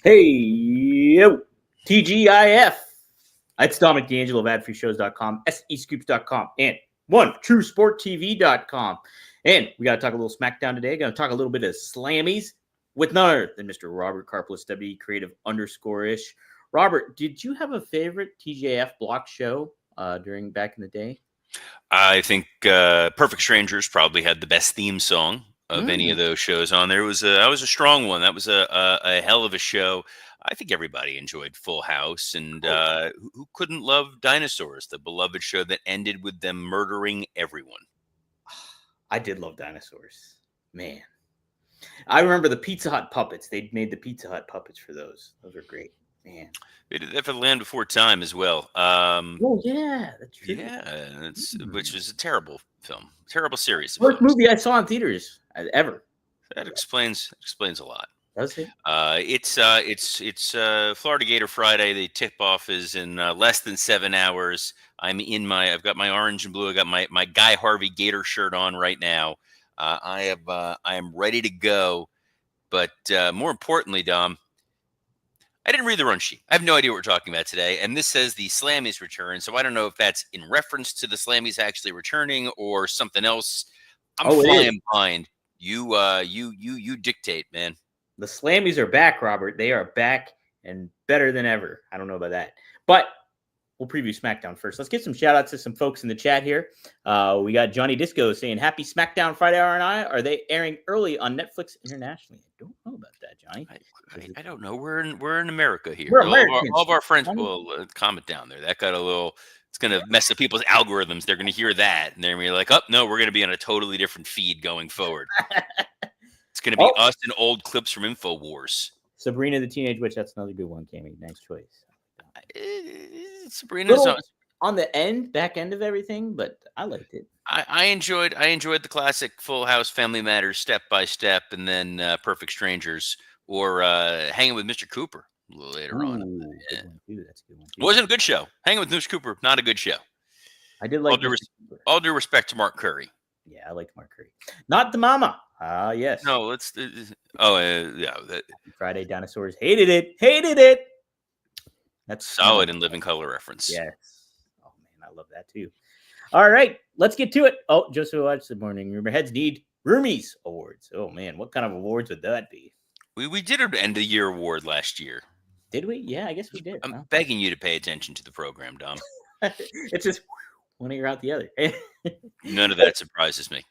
Hey, yo, TGIF. It's Dominic D'Angelo of adfreeshows.com, SEScoops.com, and OneTrueSportTV.com. And we got to talk a little SmackDown today. Going to talk a little bit of Slammys with none other than Mr. Robert Karplus, W Creative _ish. Robert, did you have a favorite TGIF block show during back in the day? I think Perfect Strangers probably had the best theme song of any of those shows on there. That was a strong one. That was a hell of a show. I think everybody enjoyed Full House, and who couldn't love Dinosaurs, the beloved show that ended with them murdering everyone. I did love Dinosaurs, man. I remember the Pizza Hut puppets. They made the Pizza Hut puppets for those. Those were great, man. They did that for The Land Before Time as well. Oh yeah, that's true. Yeah, which was a terrible film, terrible series. First movie I saw in theaters ever. That explains a lot. Does it? It's Florida Gator Friday. The tip off is in less than 7 hours. I've got my orange and blue. I got my Guy Harvey Gator shirt on right now. I am ready to go. But more importantly, Dom, I didn't read the run sheet. I have no idea what we're talking about today. And this says the Slammys Return. So I don't know if that's in reference to the Slammys actually returning or something else. I'm flying behind. You dictate, man. The Slammys are back, Robert. They are back and better than ever. I don't know about that. But we'll preview SmackDown first. Let's get some shout outs to some folks in the chat here. We got Johnny Disco saying, Happy SmackDown Friday, R&I. Are they airing early on Netflix internationally? I don't know about that, Johnny. I don't know. We're in America here. We're Americans. All of our friends will comment down there. That got a little... It's going to mess up people's algorithms. They're going to hear that. And they're going to be like, oh, no, we're going to be on a totally different feed going forward. It's going to be us and old clips from InfoWars. Sabrina the Teenage Witch. That's another good one, Cammy. Nice choice. Sabrina's on the back end of everything, but I liked it. I enjoyed the classic Full House, Family Matters, Step by Step, and then Perfect Strangers, or Hanging with Mr. Cooper a little later on. Yeah. That's a good one too. It wasn't a good show. Hanging with Mr. Cooper, not a good show. I did like all due respect to Mark Curry. Yeah, I liked Mark Curry. Not the mama. Yes. No, let's. Friday Dinosaurs hated it. That's solid in Living Color reference. Yes. Oh man, I love that too. All right, let's get to it. Oh, Joseph Watch the morning. Rumor heads need Roomies awards. Oh man, what kind of awards would that be? We did an end of year award last year. Did we? Yeah, I guess we did. I'm begging you to pay attention to the program, Dom. It's just one ear out the other. None of that surprises me.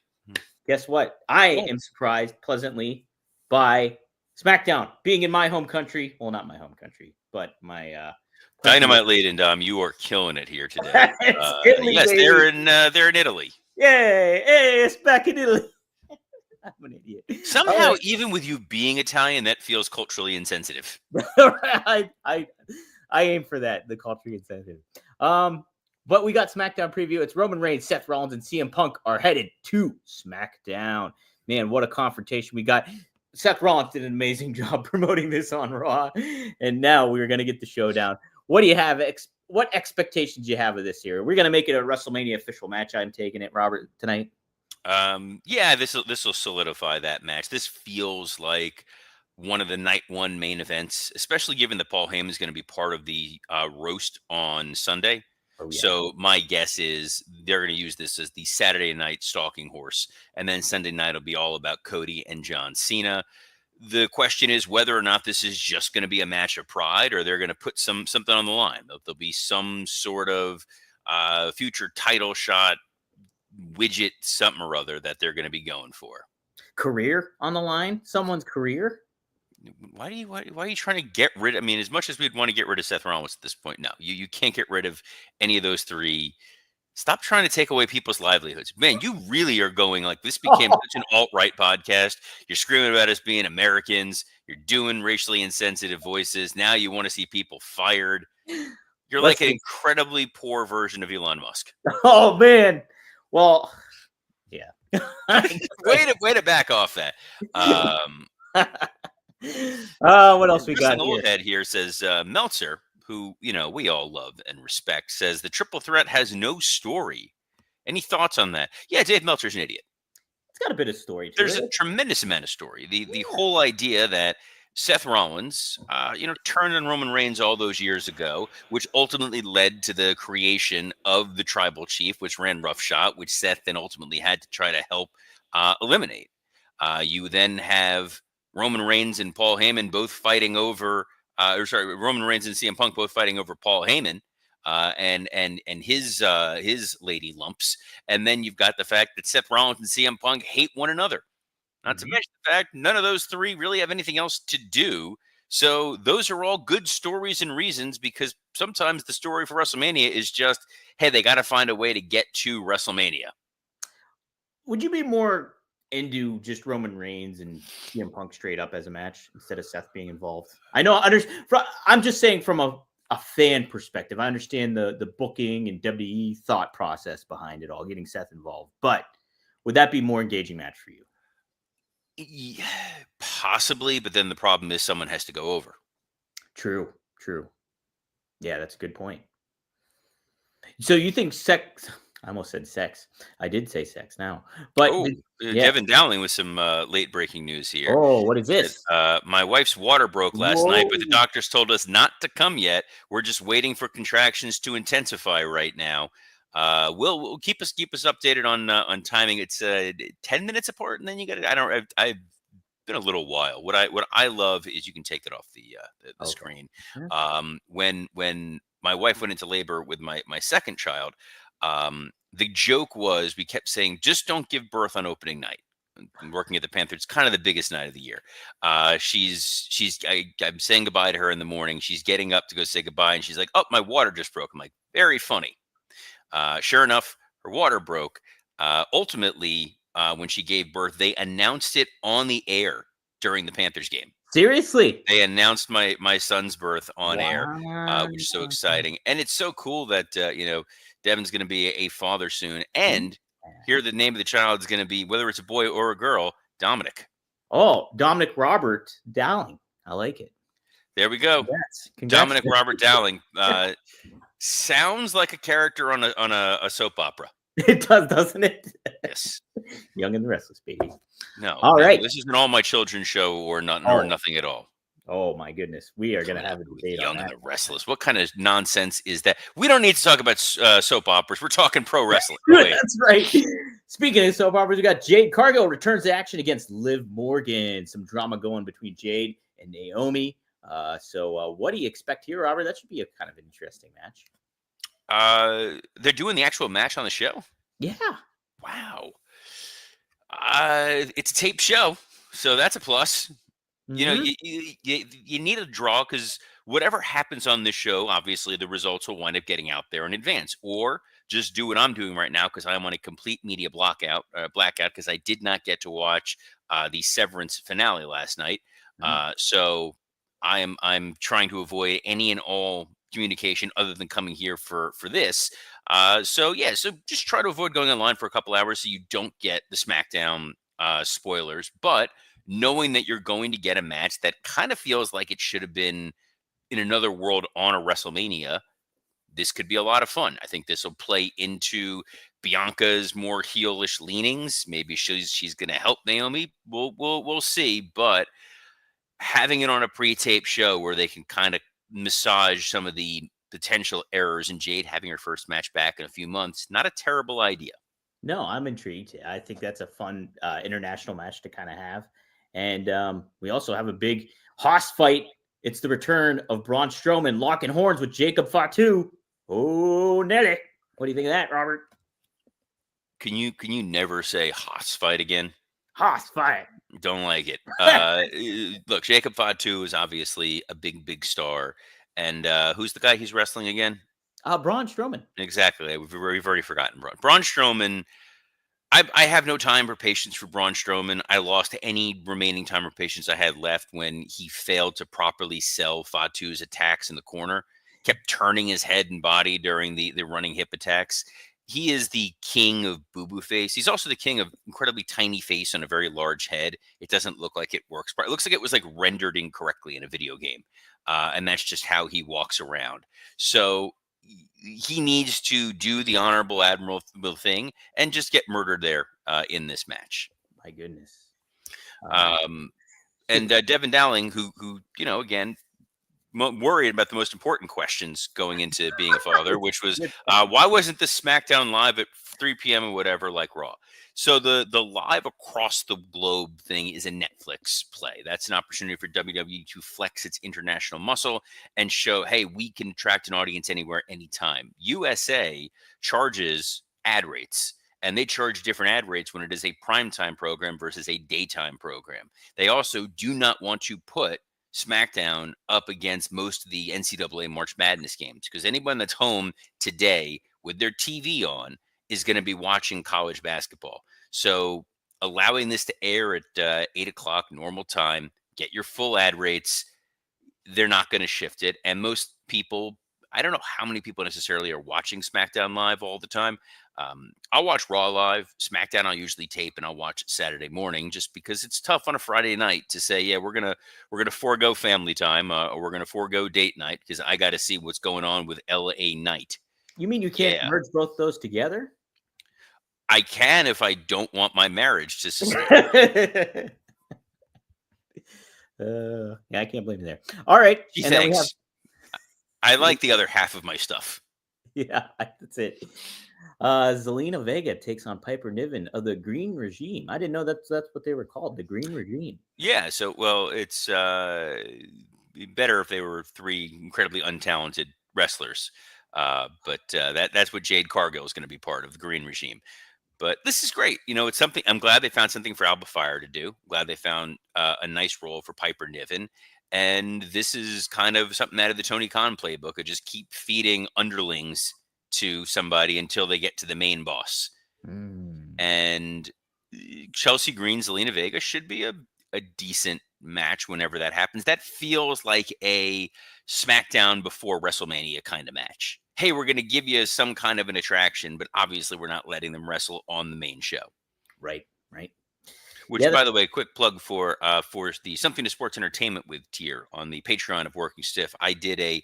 Guess what? I am surprised pleasantly by SmackDown being in my home country. Well, not my home country, but my Dynamite lead, and Dom, you are killing it here today. Yes, they're in Italy. Yay! Hey, it's back in Italy. I'm an idiot. Somehow, even with you being Italian, that feels culturally insensitive. I aim for that, the culturally insensitive. But we got SmackDown preview. It's Roman Reigns, Seth Rollins, and CM Punk are headed to SmackDown. Man, what a confrontation we got. Seth Rollins did an amazing job promoting this on Raw, and now we're going to get the showdown. What do you have? What expectations do you have of this year? We're going to make it a WrestleMania official match. I'm taking it, Robert, tonight. Yeah, this will solidify that match. This feels like one of the night one main events, especially given that Paul Heyman is going to be part of the roast on Sunday. Oh, yeah. So my guess is they're going to use this as the Saturday night stalking horse, and then Sunday night will be all about Cody and John Cena. The question is whether or not this is just going to be a match of pride, or they're going to put something on the line. There'll be some sort of future title shot widget, something or other that they're going to be going for. Career on the line? Someone's career? Why are you trying to get rid of? I mean, as much as we'd want to get rid of Seth Rollins at this point, no, you can't get rid of any of those three. Stop trying to take away people's livelihoods. Man, you really are going like this became such an alt-right podcast. You're screaming about us being Americans. You're doing racially insensitive voices. Now you want to see people fired. You're like an incredibly poor version of Elon Musk. Oh, man. Well, yeah. way to back off that. What else we got here? Old head here says Meltzer, who we all love and respect, says the triple threat has no story. Any thoughts on that? Yeah, Dave Meltzer's an idiot. It's got a bit of story. There's a tremendous amount of story. The whole idea that Seth Rollins, turned on Roman Reigns all those years ago, which ultimately led to the creation of the Tribal Chief, which ran roughshod, which Seth then ultimately had to try to help eliminate. You then have Roman Reigns and Paul Heyman both fighting over, Roman Reigns and CM Punk both fighting over Paul Heyman and his lady lumps, and then you've got the fact that Seth Rollins and CM Punk hate one another. Not to mention the fact none of those three really have anything else to do. So those are all good stories and reasons, because sometimes the story for WrestleMania is just, hey, they got to find a way to get to WrestleMania. Would you be more into just Roman Reigns and CM Punk straight up as a match instead of Seth being involved? I know, I'm just saying from a fan perspective. I understand the booking and WWE thought process behind it all, getting Seth involved. But would that be more engaging match for you? Yeah, possibly, but then the problem is someone has to go over. True. Yeah, that's a good point. So you think sex? I almost said sex. I did say sex now, but Devin Dowling with some late breaking news here. Oh, what is this? My wife's water broke last night, but the Whoa. doctors told us not to come yet. We're just waiting for contractions to intensify right now. We'll keep us updated on timing. It's 10 minutes apart, and then you got it. I've been a little while. What I love is you can take it off the Okay. screen. When my wife went into labor with my second child, the joke was we kept saying, just don't give birth on opening night. And working at the Panther, it's kind of the biggest night of the year. I'm saying goodbye to her in the morning. She's getting up to go say goodbye, and she's like, "Oh, my water just broke." I'm like, "Very funny." Sure enough, her water broke. Ultimately, when she gave birth, they announced it on the air during the Panthers game. Seriously? They announced my son's birth on air, Wow. which is so exciting. And it's so cool that, Devin's going to be a father soon. And here the name of the child is going to be, whether it's a boy or a girl, Dominic. Oh, Dominic Robert Dowling. I like it. There we go. Congrats. Dominic Robert Dowling. Sounds like a character on a soap opera. It does, doesn't it? Yes. Young and the Restless, baby. No. All right. This is an all my children show or nothing at all. Oh my goodness. We are going to have a debate Young on that. and the Restless. What kind of nonsense is that? We don't need to talk about soap operas. We're talking pro wrestling. That's right. Speaking of soap operas, we got Jade Cargill returns to action against Liv Morgan. Some drama going between Jade and Naomi. So what do you expect here, Robert? That should be a kind of an interesting match. They're doing the actual match on the show? Yeah. Wow. It's a taped show, so that's a plus. You need a draw, because whatever happens on this show, obviously the results will wind up getting out there in advance. Or just do what I'm doing right now, because I'm on a complete media blackout because I did not get to watch the Severance finale last night. So I'm trying to avoid any and all communication other than coming here for this. So just try to avoid going online for a couple hours so you don't get the SmackDown spoilers. But knowing that you're going to get a match that kind of feels like it should have been in another world on a WrestleMania, this could be a lot of fun. I think this will play into Bianca's more heelish leanings. Maybe she's going to help Naomi. We'll see. But having it on a pre-tape show where they can kind of massage some of the potential errors in Jade having her first match back in a few months, not a terrible idea. No, I'm intrigued. I think that's a fun international match to kind of have. And we also have a big Haas fight. It's the return of Braun Strowman locking horns with Jacob Fatu. Oh, Nelly. What do you think of that, Robert? Can you never say Haas fight again? Haas fight. Don't like it. Look, Jacob Fatu is obviously a big star. And who's the guy he's wrestling again? Braun Strowman. Exactly. We've already forgotten Braun Strowman. I have no time or patience for Braun Strowman. I lost any remaining time or patience I had left when he failed to properly sell Fatu's attacks in the corner. Kept turning his head and body during the running hip attacks. He is the king of boo-boo face. He's also the king of incredibly tiny face on a very large head. It doesn't look like it works, but it looks like it was like rendered incorrectly in a video game. And that's just how he walks around. So he needs to do the honorable admiral thing and just get murdered there in this match. My goodness. And Devin Dowling, who again, worried about the most important questions going into being a father, which was why wasn't this SmackDown live at 3 p.m. or whatever like Raw? So the live across the globe thing is a Netflix play. That's an opportunity for WWE to flex its international muscle and show, hey, we can attract an audience anywhere, anytime. USA charges ad rates, and they charge different ad rates when it is a primetime program versus a daytime program. They also do not want to put SmackDown up against most of the NCAA March Madness games, because anyone that's home today with their TV on is going to be watching college basketball. So allowing this to air at 8 o'clock normal time, get your full ad rates, they're not going to shift it. And most people, I don't know how many people necessarily are watching SmackDown live all the time. I'll watch Raw live. SmackDown I'll usually tape, and I'll watch it Saturday morning, just because it's tough on a Friday night to say, yeah, we're gonna forego family time, or we're gonna forego date night, because I got to see what's going on with LA Knight. You mean you can't merge both those together? I can, if I don't want my marriage to sustain. Yeah, I can't blame you there. All right. Gee, thanks. I like the other half of my stuff. Yeah, that's it. Zelina Vega takes on Piper Niven of the Green Regime. I didn't know that's what they were called, the Green Regime. Yeah, so it's better if they were three incredibly untalented wrestlers. But that's what Jade Cargill is going to be part of, the Green Regime. But this is great. It's something. I'm glad they found something for Alba Fire to do. Glad they found a nice role for Piper Niven. And this is kind of something out of the Tony Khan playbook of just keep feeding underlings to somebody until they get to the main boss. And Chelsea Green, Zelina Vega should be a decent match whenever that happens. That feels like a SmackDown before WrestleMania kind of match. Hey, we're going to give you some kind of an attraction, but obviously we're not letting them wrestle on the main show. Right. Which, by the way, quick plug for the Something to Sports Entertainment with tier on the Patreon of Working Stiff. I did a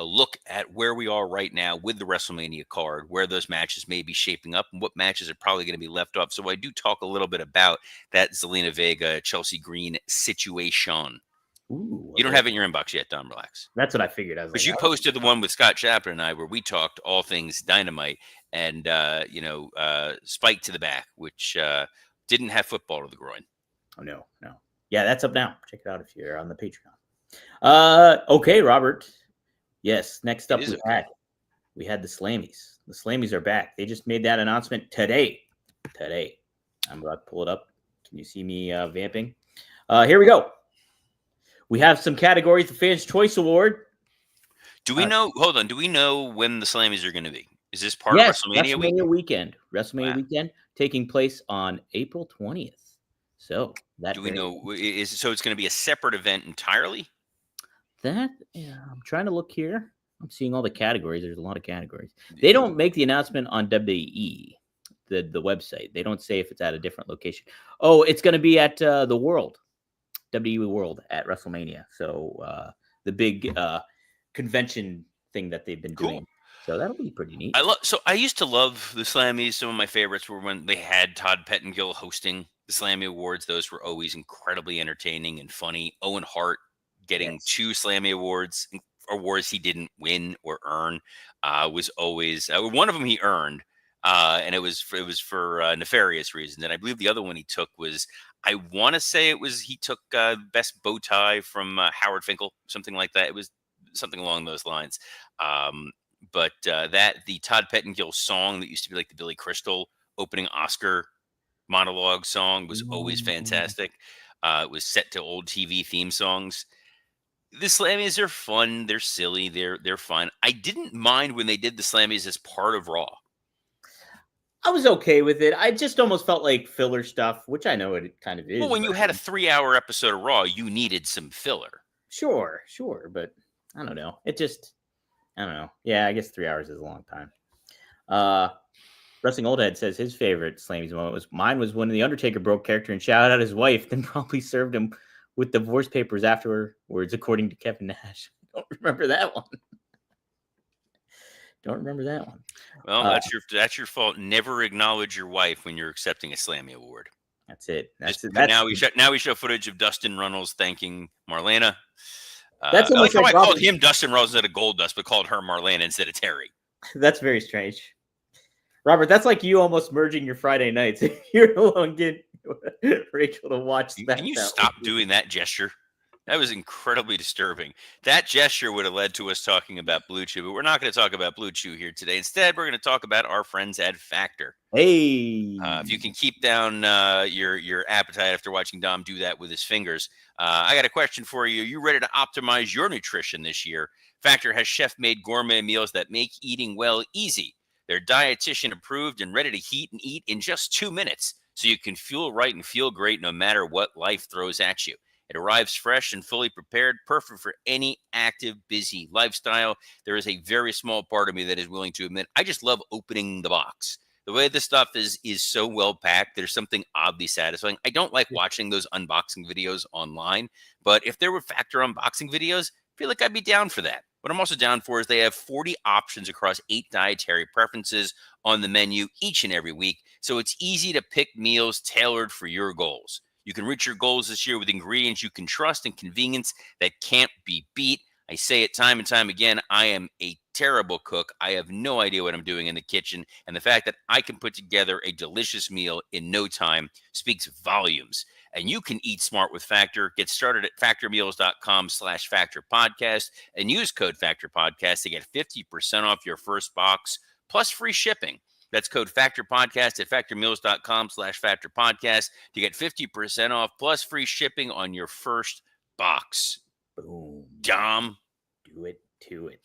look at where we are right now with the WrestleMania card, where those matches may be shaping up, and what matches are probably going to be left off. So I do talk a little bit about that Zelina Vega, Chelsea Green situation. Ooh, you don't have it in your inbox yet, Don. Relax. That's what I figured. Because you posted the one with Scott Chapman and I, where we talked all things Dynamite and Spike to the back, which didn't have football to the groin. Oh no. Yeah, that's up now. Check it out if you're on the Patreon. Okay, Robert. Yes. Next up, we had the Slammys. The Slammys are back. They just made that announcement today. I'm about to pull it up. Can you see me vamping? Here we go. We have some categories. The Fans' Choice Award. Do we know? Hold on. Do we know when the Slammys are going to be? Is this part of WrestleMania weekend? WrestleMania weekend taking place on April 20th. So do we know? It's going to be a separate event entirely? I'm trying to look here. I'm seeing all the categories. There's a lot of categories. They don't make the announcement on WWE, the website. They don't say if it's at a different location. Oh, it's going to be at the World. WWE World at WrestleMania. So the big convention thing that they've been doing. So that'll be pretty neat. I used to love the Slammys. Some of my favorites were when they had Todd Pettengill hosting the Slammy Awards. Those were always incredibly entertaining and funny. Owen Hart getting 2 Slammy Awards he didn't win or earn was always one of them he earned. And it was for nefarious reasons. And I believe the other one he took was, I want to say he took best bow tie from Howard Finkel, something like that. It was something along those lines. But the Todd Pettengill song that used to be like the Billy Crystal opening Oscar monologue song was always fantastic. It was set to old TV theme songs. The Slammys are fun. They're silly. They're fun. I didn't mind when they did the Slammys as part of Raw. I was okay with it. I just almost felt like filler stuff, which I know it kind of is. Well, when you had a 3-hour episode of Raw, you needed some filler. Sure. But I don't know. I don't know. Yeah, I guess 3 hours is a long time. Wrestling Old Head says his favorite Slammys moment was when the Undertaker broke character and shouted out his wife, then probably served him with divorce papers afterwards, according to Kevin Nash. I don't remember that one. Well, that's your fault. Never acknowledge your wife when you're accepting a Slammy award. That's it. That's it. Now we show footage of Dustin Runnels thanking Marlena. That's I like almost how like I Robert. called him Dustin Runnels instead of Gold Dust, but called her Marlena instead of Terry. That's very strange. Robert, that's like you almost merging your Friday nights. You're the one getting Rachel to watch SmackDown. Can you stop doing that gesture? That was incredibly disturbing. That gesture would have led to us talking about Blue Chew, but we're not going to talk about Blue Chew here today. Instead, we're going to talk about our friends at Factor. Hey, if you can keep down your appetite after watching Dom do that with his fingers, I got a question for you. Are you ready to optimize your nutrition this year? Factor has chef-made gourmet meals that make eating well easy. They're dietitian approved and ready to heat and eat in just 2 minutes, so you can feel right and feel great no matter what life throws at you. It arrives fresh and fully prepared, perfect for any active, busy lifestyle. There is a very small part of me that is willing to admit I just love opening the box. The way this stuff is so well packed, there's something oddly satisfying. I don't like watching those unboxing videos online, but if there were Factor unboxing videos, I feel like I'd be down for that. What I'm also down for is they have 40 options across 8 dietary preferences on the menu each and every week, so it's easy to pick meals tailored for your goals. You can reach your goals this year with ingredients you can trust and convenience that can't be beat. I say it time and time again, I am a terrible cook. I have no idea what I'm doing in the kitchen. And the fact that I can put together a delicious meal in no time speaks volumes. And you can eat smart with Factor. Get started at factormeals.com/factorpodcast and use code factorpodcast to get 50% off your first box plus free shipping. That's code FACTORPODCAST at factormeals.com/factorpodcast to get 50% off plus free shipping on your first box. Boom. Dom. Do it to it.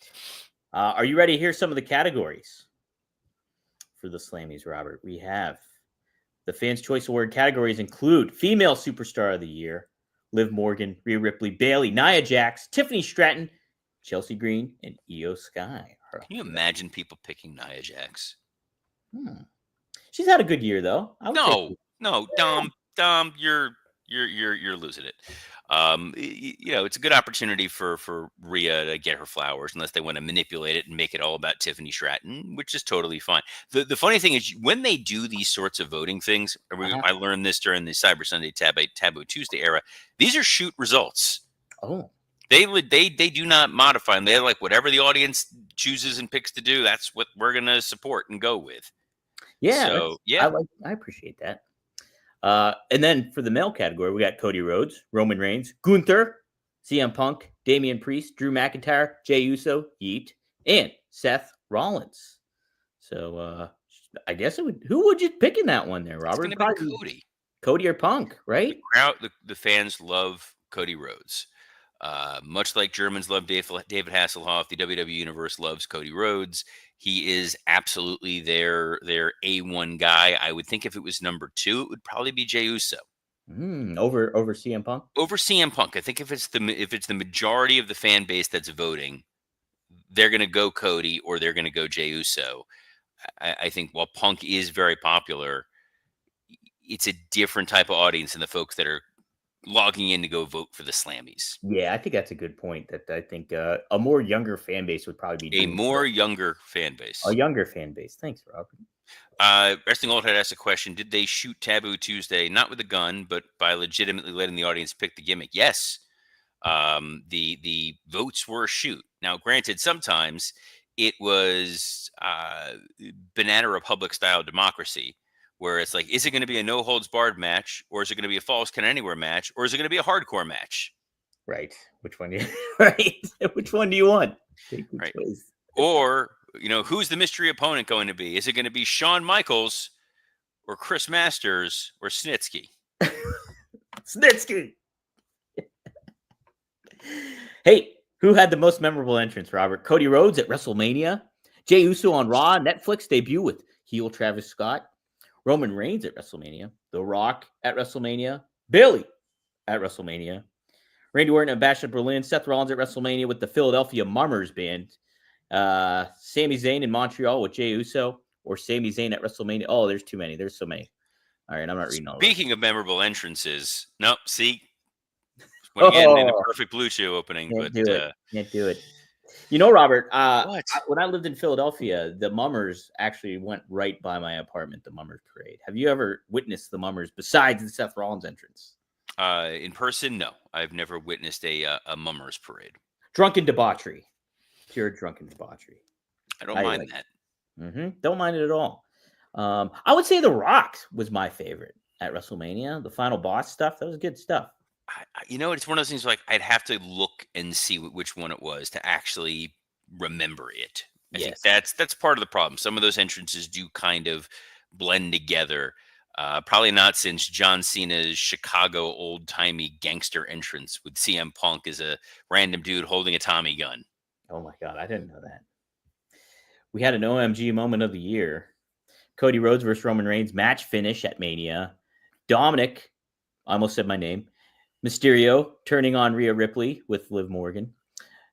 Are you ready to hear some of the categories for the Slammys, Robert? We have the Fans' Choice Award categories include Female Superstar of the Year, Liv Morgan, Rhea Ripley, Bayley, Nia Jax, Tiffany Stratton, Chelsea Green, and Io Sky. Can you imagine people picking Nia Jax? She's had a good year, though. No, Dom, you're losing it. It's a good opportunity for Rhea to get her flowers, unless they want to manipulate it and make it all about Tiffany Stratton, which is totally fine. The funny thing is, when they do these sorts of voting things, I learned this during the Cyber Sunday Taboo Tuesday era. These are shoot results. Oh. They do not modify them. They're like, whatever the audience chooses and picks to do, that's what we're gonna support and go with. Yeah, so yeah, I appreciate that. And then for the male category, we got Cody Rhodes, Roman Reigns, Gunther, CM Punk, Damian Priest, Drew McIntyre, Jey Uso, Yeet, and Seth Rollins. So I guess who would you pick in that one there, Robert? It's gonna be Cody or Punk, right? The fans love Cody Rhodes. Much like Germans love David Hasselhoff, the WWE Universe loves Cody Rhodes. He is absolutely their A1 guy. I would think if it was number 2, it would probably be Jey Uso. Over CM Punk? Over CM Punk. I think if it's the majority of the fan base that's voting, they're going to go Cody or they're going to go Jey Uso. I think while Punk is very popular, it's a different type of audience than the folks that are logging in to go vote for the Slammys. Yeah, I think that's a good point. That I think a more younger fan base would probably be younger fan base. A younger fan base. Thanks, Robert. Wrestling Old Head asked a question: did they shoot Taboo Tuesday not with a gun, but by legitimately letting the audience pick the gimmick? Yes. The votes were a shoot. Now, granted, sometimes it was Banana Republic style democracy, where it's like, is it going to be a no holds barred match, or is it going to be a Falls Count Anywhere match, or is it going to be a hardcore match? Right. Which one? Right. Which one do you want? Right. Or who's the mystery opponent going to be? Is it going to be Shawn Michaels, or Chris Masters, or Snitsky? Snitsky. Hey, who had the most memorable entrance, Robert? Cody Rhodes at WrestleMania, Jey Uso on Raw, Netflix debut with heel Travis Scott, Roman Reigns at WrestleMania, The Rock at WrestleMania, Bayley at WrestleMania, Randy Orton at Bash at Berlin, Seth Rollins at WrestleMania with the Philadelphia Mummers Band, Sami Zayn in Montreal with Jey Uso, or Sami Zayn at WrestleMania. Oh, there's too many. There's so many. All right, I'm not reading all of them. Speaking of memorable entrances, again in the perfect Blue Chew opening. Can't do it. You know, Robert, What? when I lived in Philadelphia, the Mummers actually went right by my apartment, the Mummers Parade. Have you ever witnessed the Mummers besides the Seth Rollins entrance? In person, no. I've never witnessed a mummers parade. Drunken debauchery. Pure drunken debauchery. I don't I mind like that. Don't mind it at all. I would say The Rock was my favorite at WrestleMania. The final boss stuff, that was good stuff. It's one of those things like I'd have to look and see which one it was to actually remember it. I think Yes. that's part of the problem. Some of those entrances do kind of blend together. Probably not since John Cena's Chicago old timey gangster entrance with CM Punk as a random dude holding a Tommy gun. Oh my God, I didn't know that. We had an OMG moment of the year. Cody Rhodes versus Roman Reigns match finish at Mania. Dominic, I almost said my name. Mysterio turning on Rhea Ripley with Liv Morgan.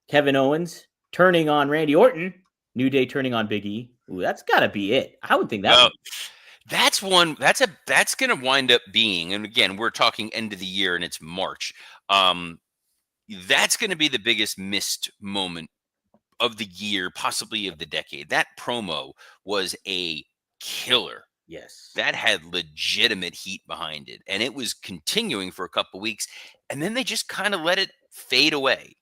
Kevin Owens turning on Randy Orton. New Day turning on Big E. Ooh, that's got to be it. I would think that Well, would. that's one. That's going to wind up being. And again, we're talking end of the year, and it's March. That's going to be the biggest missed moment of the year, possibly of the decade. That promo was a killer. Yes. That had legitimate heat behind it, and it was continuing for a couple weeks, and then they just kind of let it fade away.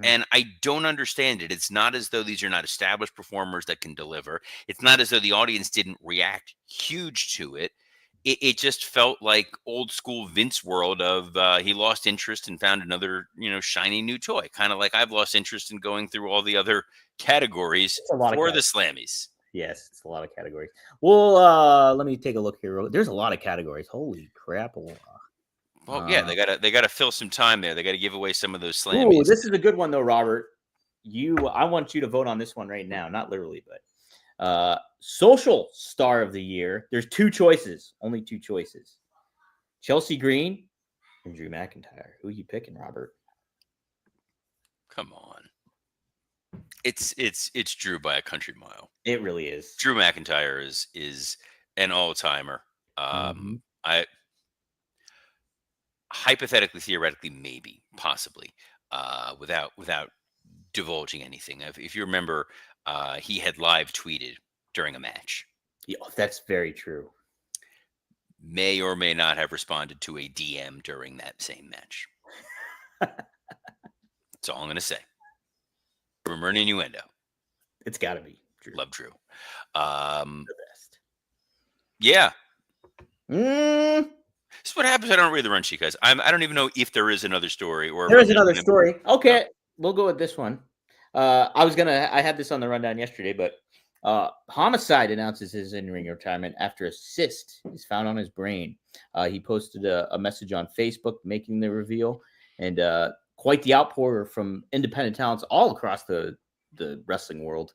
And I don't understand it. It's not as though these are not established performers that can deliver. It's not as though the audience didn't react huge to it. It just felt like old school Vince world of he lost interest and found another, shiny new toy. Kind of like I've lost interest in going through all the other categories It's a lot of for the categories. Slammies. Yes, it's a lot of categories. Well, let me take a look here. There's a lot of categories. Holy crap. Well, yeah, they gotta fill some time there. They gotta give away some of those Ooh, Slammies. this is a good one though, Robert. I want you to vote on this one right now. Not literally, but social star of the year. There's two choices. Only two choices. Chelsea Green and Drew McIntyre. Who are you picking, Robert? Come on. It's Drew by a country mile. It really is. Drew McIntyre is an all-timer. I hypothetically, theoretically, maybe, possibly, without divulging anything. If you remember, he had live tweeted during a match. Yeah, that's very true. May or may not have responded to a DM during that same match. That's all I'm going to say. Rumor and innuendo. It's got to be Drew. Love Drew. The best. Yeah. This is what happens. I don't read the run sheet, guys. I don't even know if there is another story or there is another story. Okay, Oh. We'll go with this one. I had this on the rundown yesterday, but Homicide announces his in-ring retirement after a cyst is found on his brain. He posted a message on Facebook making the reveal, and quite the outpour from independent talents all across the wrestling world.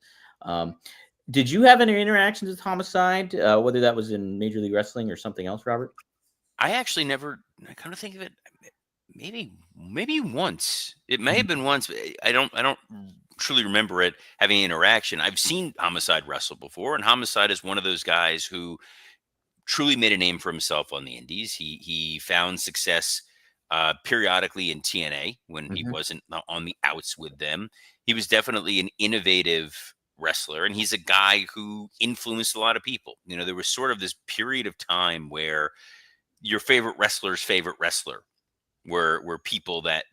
Did you have any interactions with Homicide, whether that was in Major League Wrestling or something else, Robert? I actually never. I kind of think of it. Maybe once. It may have been once. But I don't truly remember it having an interaction. I've seen Homicide wrestle before, and Homicide is one of those guys who truly made a name for himself on the indies. He found success periodically in TNA when he wasn't on the outs with them. He was definitely an innovative wrestler, and he's a guy who influenced a lot of people. There was sort of this period of time where your favorite wrestler's favorite wrestler were people that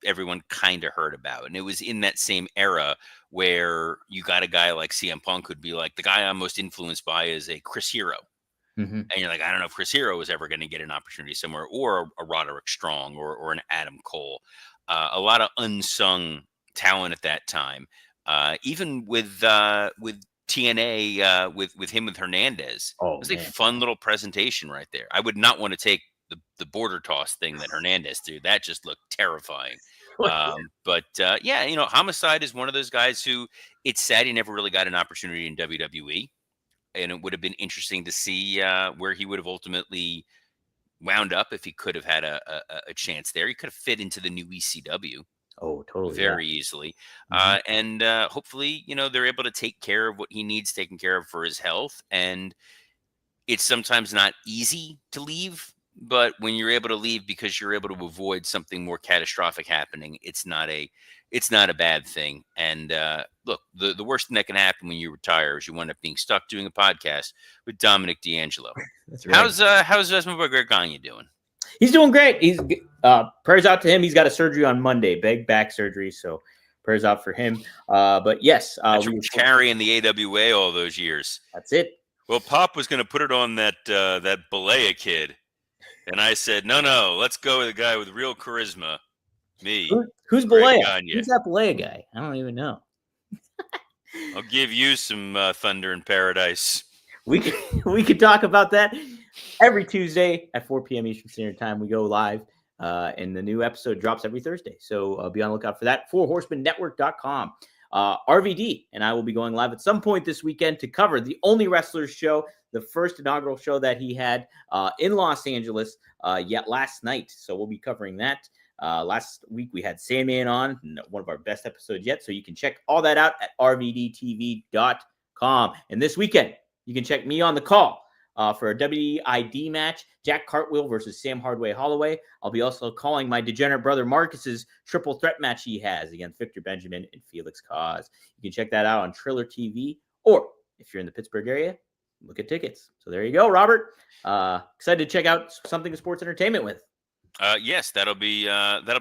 everyone kind of heard about. And it was in that same era where you got a guy like CM Punk who'd be like, the guy I'm most influenced by is a Chris Hero. And you're like, I don't know if Chris Hero is ever going to get an opportunity somewhere, or a Roderick Strong or an Adam Cole. A lot of unsung talent at that time. Even with TNA, with him with Hernandez. Oh, it was a fun little presentation right there. I would not want to take the border toss thing that Hernandez did. That just looked terrifying. But Homicide is one of those guys who, it's sad he never really got an opportunity in WWE. And it would have been interesting to see where he would have ultimately wound up if he could have had a chance there. He could have fit into the new ECW. Oh, totally. Very easily. And hopefully, they're able to take care of what he needs taken care of for his health. And it's sometimes not easy to leave But when you're able to leave because you're able to avoid something more catastrophic happening, it's not a bad thing. And look, the worst thing that can happen when you retire is you wind up being stuck doing a podcast with Dominic D'Angelo. That's right. How's my boy Greg Gagne doing? He's doing great. He's prayers out to him. He's got a surgery on Monday, big back surgery. So prayers out for him. But yes, We carrying the AWA all those years. That's it. Well, Pop was going to put it on that Balea kid, and I said, no, let's go with a guy with real charisma. Me. Who's Greg Balea? Gagne. Who's that Balea guy? I don't even know. I'll give you some thunder in paradise. We could talk about that every Tuesday at 4 p.m. Eastern Standard Time. We go live, and the new episode drops every Thursday. So be on the lookout for that. FourHorsemenNetwork.com. RVD and I will be going live at some point this weekend to cover the Only Wrestlers show, the first inaugural show that he had in Los Angeles yet last night. So we'll be covering that. Last week we had Sandman on, one of our best episodes yet. So you can check all that out at rvdtv.com. And this weekend, you can check me on the call for a WID match, Jack Cartwheel versus Sam Hardway Holloway. I'll be also calling my degenerate brother Marcus's triple threat match he has against Victor Benjamin and Felix Cause. You can check that out on Triller TV, or if you're in the Pittsburgh area, look at tickets. So there you go, Robert. Excited to check out something sports entertainment with. Yes, that'll be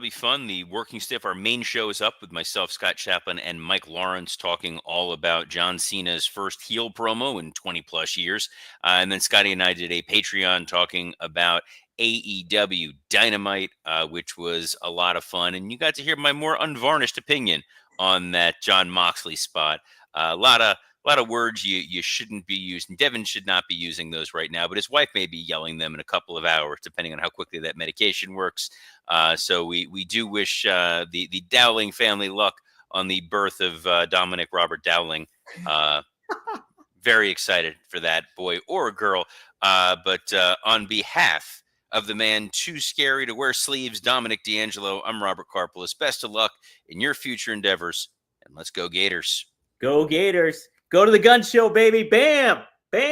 fun. The working stiff, our main show is up with myself, Scott Chaplin, and Mike Lawrence talking all about John Cena's first heel promo in 20 plus years. And then Scotty and I did a Patreon talking about AEW Dynamite, which was a lot of fun. And you got to hear my more unvarnished opinion on that John Moxley spot. A lot of words you shouldn't be using. Devin should not be using those right now, but his wife may be yelling them in a couple of hours, depending on how quickly that medication works. So we do wish the Dowling family luck on the birth of Dominic Robert Dowling. Very excited for that boy or girl. But on behalf of the man too scary to wear sleeves, Dominic D'Angelo, I'm Robert Karpelis. Best of luck in your future endeavors, and let's go Gators. Go Gators. Go to the gun show, baby. Bam. Bam.